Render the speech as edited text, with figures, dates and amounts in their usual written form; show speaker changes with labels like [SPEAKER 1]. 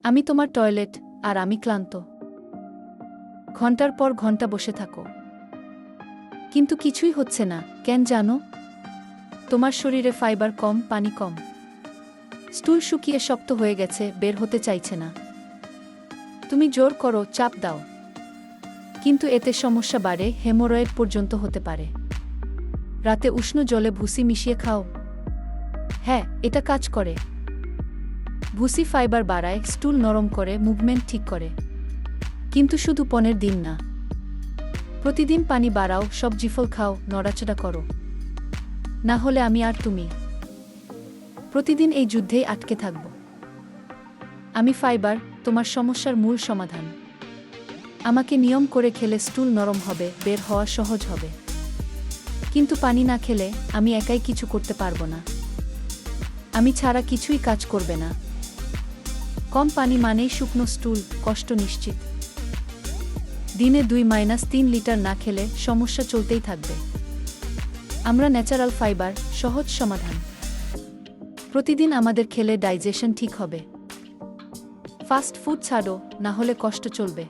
[SPEAKER 1] আমি তোমার টয়লেট, আর আমি ক্লান্ত। ঘন্টার পর ঘন্টা বসে থাকো, কিন্তু কিছুই হচ্ছে না। কেন জানো? তোমার শরীরে ফাইবার কম, পানি কম। স্টুল শুকিয়ে শক্ত হয়ে গেছে, বের হতে চাইছে না। তুমি জোর করো, চাপ দাও, কিন্তু এতে সমস্যা বাড়ে, হেমোরয়েড পর্যন্ত হতে পারে। রাতে উষ্ণ জলে ভুসি মিশিয়ে খাও। হ্যাঁ, এটা কাজ করে। ভুসি ফাইবার বাড়ায়, স্টুল নরম করে, মুভমেন্ট ঠিক করে। কিন্তু শুধু 15 দিন না। প্রতিদিন পানি বাড়াও, সবজি ফল খাও, নড়াচড়া করো। না হলে আমি আর তুমি প্রতিদিন এই যুদ্ধেই আটকে থাকব। আমি ফাইবার, তোমার সমস্যার মূল সমাধান। আমাকে নিয়ম করে খেলে স্টুল নরম হবে, বের হওয়া সহজ হবে। কিন্তু পানি না খেলে আমি একাই কিছু করতে পারবো না। আমি ছাড়া কিছুই কাজ করবে না। কম পানি মানেই শুকনো স্টুল, কষ্ট নিশ্চিত। দিনে 2-3 লিটার না খেলে সমস্যা চলতেই থাকবে। আমরা ন্যাচারাল ফাইবার, সহজ সমাধান। প্রতিদিন আমাদের খেলে ডাইজেশন ঠিক হবে। ফাস্ট ফুড ছাড়ো, না হলে কষ্ট চলবে।